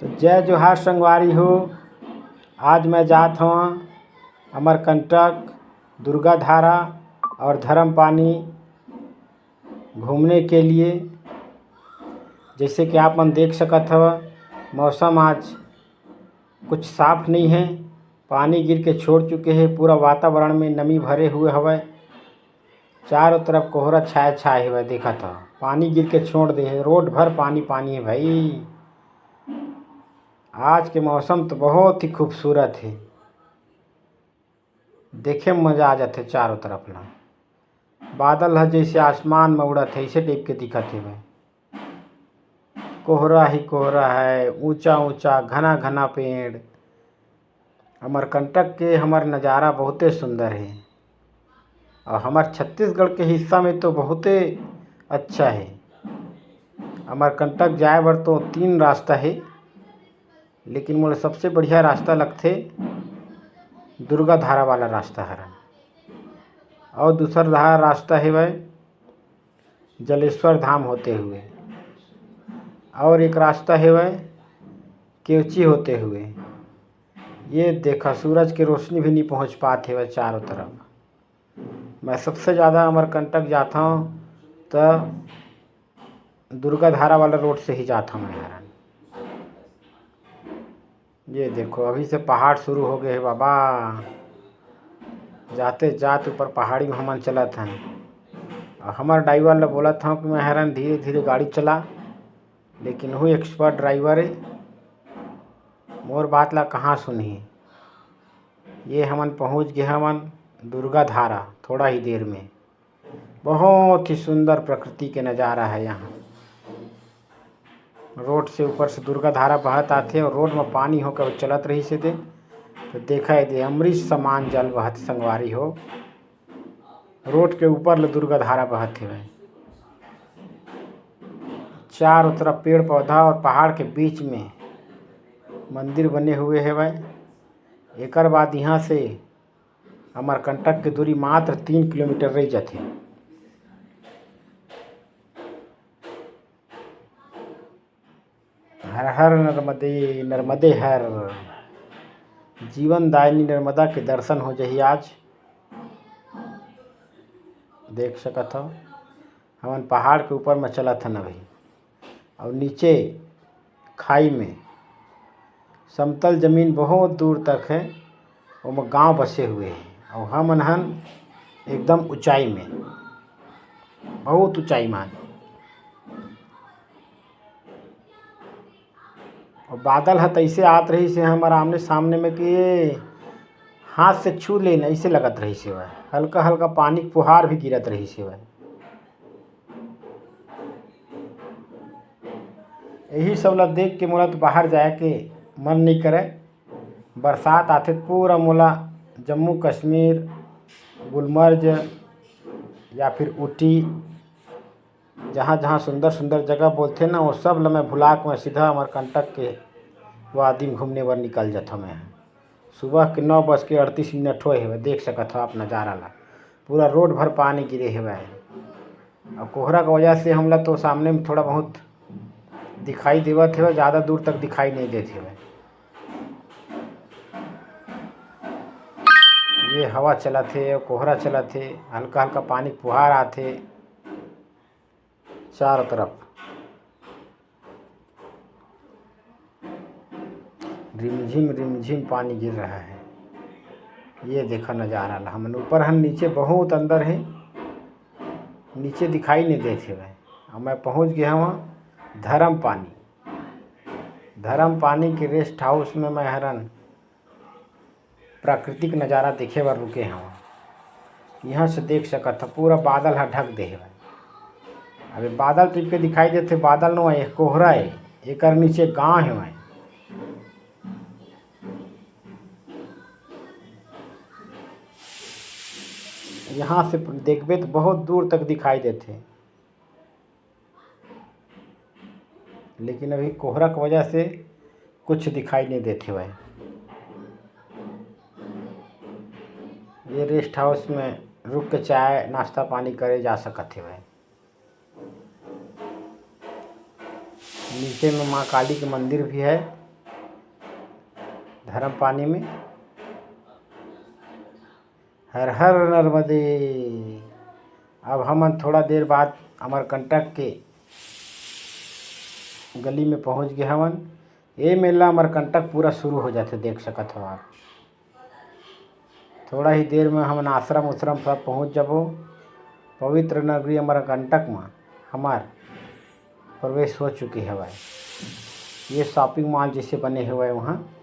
तो जय जोहार संगवारी हो। आज मैं जात हूँ अमरकंटक, दुर्गा धारा और धर्म पानी घूमने के लिए। जैसे कि आप मन देख सकत हव, मौसम आज कुछ साफ नहीं है। पानी गिर के छोड़ चुके हैं। पूरा वातावरण में नमी भरे हुए हवय। चारों तरफ कोहरा छाए छाए हुए देखत हव। पानी गिर के छोड़ दे है। रोड भर पानी पानी है भाई। आज के मौसम तो बहुत ही खूबसूरत है। देखे में मजा आ जाते चारों तरफ ला। बादल है जैसे आसमान में उड़त है, ऐसे टाइप के दिखत है भाई। कोहरा ही कोहरा है, ऊंचा ऊंचा घना घना पेड़। अमरकंटक के हमार नज़ारा बहुते सुंदर है और हमार छत्तीसगढ़ के हिस्सा में तो बहुते अच्छा है। अमरकंटक जाए बर तो 3 रास्ता है, लेकिन मोला सबसे बढ़िया रास्ता लगथे दुर्गा धारा वाला रास्ता हरा। और दूसरा रास्ता है वह जलेश्वर धाम होते हुए, और एक रास्ता है वह केवची होते हुए। ये देखा सूरज की रोशनी भी नहीं पहुंच पाते वह चारों तरफ। मैं सबसे ज़्यादा अमरकंटक जाता हूँ तो दुर्गा धारा वाला रोड से ही जाता हूँ मैं हरा। ये देखो अभी से पहाड़ शुरू हो गए हैं बाबा। जाते जाते ऊपर पहाड़ी में हमन चलत हन। और हमार ड्राइवर ने बोला था कि मैं हैरान धीरे धीरे गाड़ी चला, लेकिन वो एक्सपर्ट ड्राइवर है, मोर बात ला कहाँ सुनी। ये हमन पहुँच गए हमन दुर्गा धारा थोड़ा ही देर में। बहुत ही सुंदर प्रकृति के नज़ारा है यहाँ। रोड से ऊपर से दुर्गा धारा बहत आथे और रोड में पानी होकर चलत रही से दे तो देखा दे अमृत समान जल बहत संगवारी हो। रोड के ऊपर ले दुर्गा धारा बहत है। चारों तरफ पेड़ पौधा और पहाड़ के बीच में मंदिर बने हुए है भाई। एकर बाद यहाँ से अमरकंटक की दूरी मात्र 3 किलोमीटर रह जाती। हर हर नर्मदे नर्मदे हर। जीवन दायिनी नर्मदा के दर्शन हो जाही आज। देख सकत हो हमन पहाड़ के ऊपर में चलत हन अभी, और नीचे खाई में समतल जमीन बहुत दूर तक है। ओमे गांव बसे हुए हैं और हमन हन एकदम ऊंचाई में, बहुत ऊंचाई में। और बादल है तैसे आत रही से हमारे आमने सामने में कि हाथ से छू लेना ऐसे लगत रही से वह। हल्का हल्का पानी फुहार भी गिरत रही से वह। यही सब ला देख के मोला तो बाहर जाए के मन नहीं करे। बरसात आते पूरा मोला जम्मू कश्मीर, गुलमर्ग या फिर ऊटी, जहाँ जहाँ सुंदर सुंदर जगह बोलते ना, वो सब ला मैं भुला के मैं सीधा अमरकंटक के वादी में घूमने बर निकल जाता मैं। सुबह के 9:38 होए हुए। देख सकत हो आप नज़ारा ला। पूरा रोड भर पानी गिरे हुए है और कोहरा की वजह से हमला तो सामने में थोड़ा बहुत दिखाई देवत है, ज़्यादा दूर तक दिखाई नहीं देते हुए। ये हवा चला थे और कोहरा चला थे, हल्का हल्का पानी फुहार आते चारों तरफ। रिमझिम पानी गिर रहा है। ये देखा नज़ारा ला। हमन ऊपर हम नीचे बहुत अंदर है, नीचे दिखाई नहीं देते भाई। और मैं पहुंच गया वहाँ धर्म पानी के रेस्ट हाउस में। मैं हैरान प्राकृतिक नज़ारा देखे बर रुके हैं। यहाँ से देख सकत था पूरा बादल है ढक दे है। अभी बादल टिप के दिखाई देते, बादल नो है, कोहरा है। एक नीचे गाँव है वहाँ। यहाँ से देखबे तो बहुत दूर तक दिखाई देते, लेकिन अभी कोहरा की वजह से कुछ दिखाई नहीं देते भाई। ये रेस्ट हाउस में रुक के चाय नाश्ता पानी करे जा सकत है भाई। नीचे में माँ काली के मंदिर भी है। धर्म पानी में। हर हर नर्मदे। अब हमन थोड़ा देर बाद अमरकंटक के गली में पहुंच गए हवन। ये मेला अमरकंटक पूरा शुरू हो जाते, देख सकत हो आप। थोड़ा ही देर में हमन आश्रम उश्रम सब पहुंच जबो। पवित्र नगरी अमरकंटक में हमार प्रवेश हो चुकी हवय। ये शॉपिंग मॉल जैसे बने हुए वहाँ।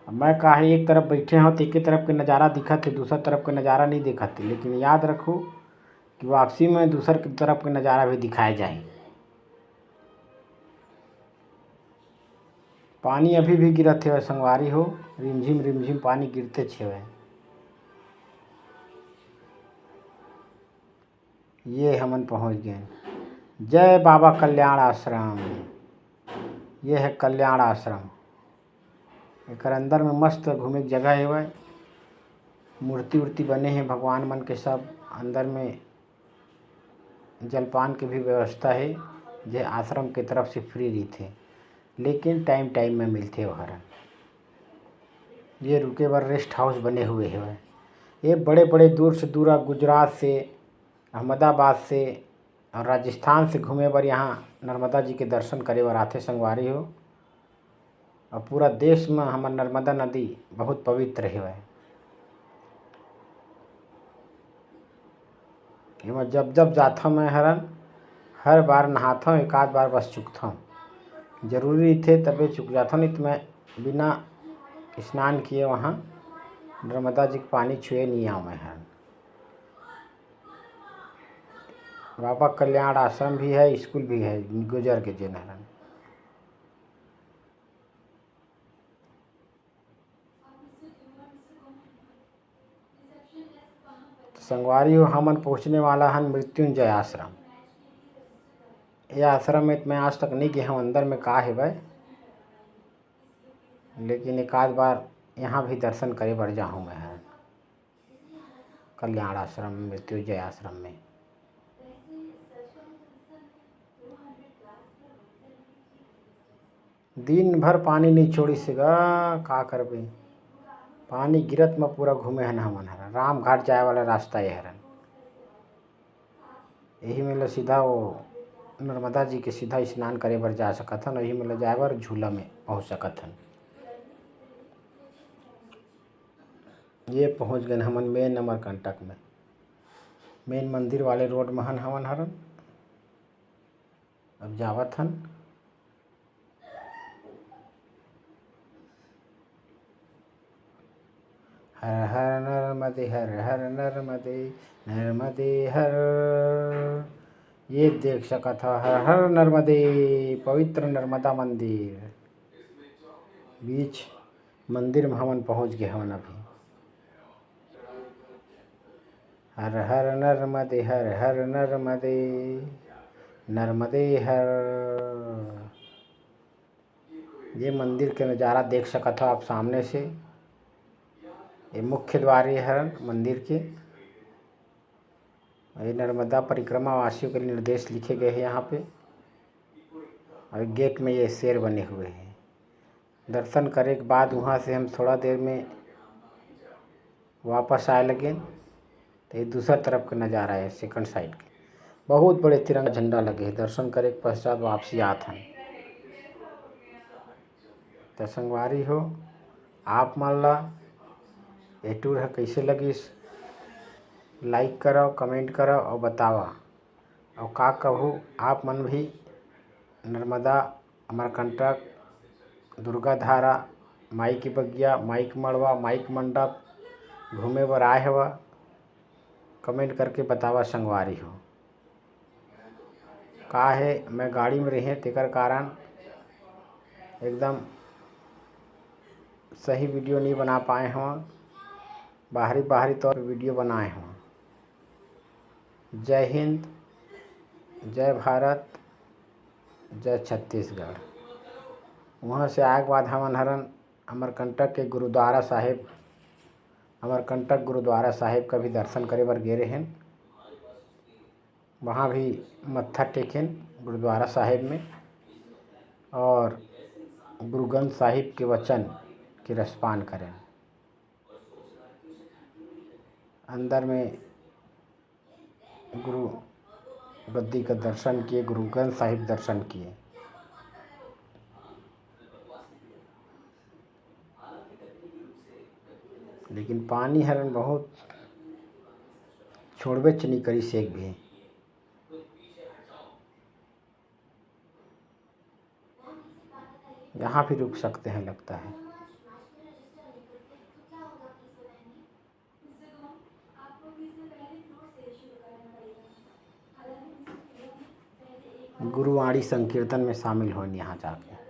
मैं काहे एक तरफ बैठे हूँ तो एक तरफ के नज़ारा दिखत है, दूसरा तरफ के नज़ारा नहीं दिखत है। लेकिन याद रखो कि वापसी में दूसर की तरफ के नज़ारा भी दिखाए जाए। पानी अभी भी गिरत है संगवारी हो, रिमझिम पानी गिरते छे। ये हमन पहुंच गए। जय बाबा कल्याण आश्रम। ये है कल्याण आश्रम। एक अंदर में मस्त घूमे की जगह है। मूर्ति उर्ति बने हैं भगवान मन के सब। अंदर में जलपान की भी व्यवस्था है, जे आश्रम के तरफ से फ्री रहते, लेकिन टाइम टाइम में मिलते वहाँ। ये रुके बर रेस्ट हाउस बने हुए हैं। ये बड़े बड़े दूर से दूर गुजरात से, अहमदाबाद से और राजस्थान से घूमे बर यहाँ नर्मदा जी के दर्शन करे बर आथे संगवारी हो। और पूरा देश में हमार नर्मदा नदी बहुत पवित्र है। एमा जब जब जाथा मैं हर बार नहाथा, एक आध बार बस चुकथा। जरूरी थे तबे चुक जाथा, नहीं तो मैं बिना स्नान किए वहाँ नर्मदा जी के पानी छुए नहीं आऊँ मैं। बाबा कल्याण आश्रम भी है, स्कूल भी है गुजर के जे नहरन। संगवारी हो हमन पहुँचने वाला हन मृत्युंजय आश्रम। ये आश्रम में मैं आज तक नहीं गया हूँ अंदर में का है भाई, लेकिन एक आध बार यहाँ भी दर्शन करे बर जाऊँ मैं। कल्याण आश्रम, मृत्युंजय आश्रम में दिन भर पानी नहीं छोड़ी सेगा, का करबे। पानी गिरत में पूरा घूमे हन हमन हरन। राम घाट जाए वाला रास्ता ये हरन। यही में सीधा वो नर्मदा जी के सीधा स्नान करे बर जा सकत हन। वही में जाए बर झूला में पहुँच सकत हन। ये पहुँच गए हमन मेन अमरकंटक में। मेन मंदिर वाले रोड में हमन हरन। अब जावत हन। हर हर नर्मदे, हर हर नर्मदे, नर्मदे हर। ये देख सकत हो हर हर नर्मदे, पवित्र नर्मदा मंदिर। बीच मंदिर में हमन पहुँच गए हमन अभी। हर हर नर्मदे, हर हर नर्मदे, नर्मदे हर। ये मंदिर के नज़ारा देख सकत हो आप सामने से। ये मुख्य द्वार है मंदिर के। ये नर्मदा परिक्रमा वासियों के निर्देश लिखे गए हैं यहाँ पे। और गेट में ये शेर बने हुए हैं। दर्शन करे के बाद वहाँ से हम थोड़ा देर में वापस आए लगे। तो ये दूसरा तरफ का नज़ारा है, सेकंड साइड के। बहुत बड़े तिरंगा झंडा लगे हैं। दर्शन करे के पश्चात वापसी आत हैं। तो संगवारी हो आप मन ला ये टूर है कैसे लगिस, लाइक करो, कमेंट करो और बतावा। और का कहूँ आप मन भी नर्मदा, अमरकंटक, दुर्गा धारा, माई की बगिया, माई के मड़वा, माई के मंडप घूमे बर आए हवा, कमेंट करके बतावा संगवारी हो। का है मैं गाड़ी में रहे तेकर कारण एकदम सही वीडियो नहीं बना पाए हूँ। बाहरी तौर पर वीडियो बनाए हूँ। जय हिंद, जय भारत, जय छत्तीसगढ़। वहाँ से आए के बाद हमन हरन अमरकंटक के गुरुद्वारा साहिब, अमरकंटक गुरुद्वारा साहिब का भी दर्शन करे बर गे रहें। वहाँ भी मत्था टेकें गुरुद्वारा साहिब में। और गुरु ग्रंथ साहिब के वचन के रसपान करें। अंदर में गुरु गद्दी का दर्शन किए, गुरु ग्रंथ साहिब दर्शन किए। लेकिन पानी हरण बहुत छोड़बे नहीं करी सेक भी। यहाँ भी रुक सकते हैं लगता है। गुरुवाणी संकीर्तन में शामिल हो यहाँ जाके।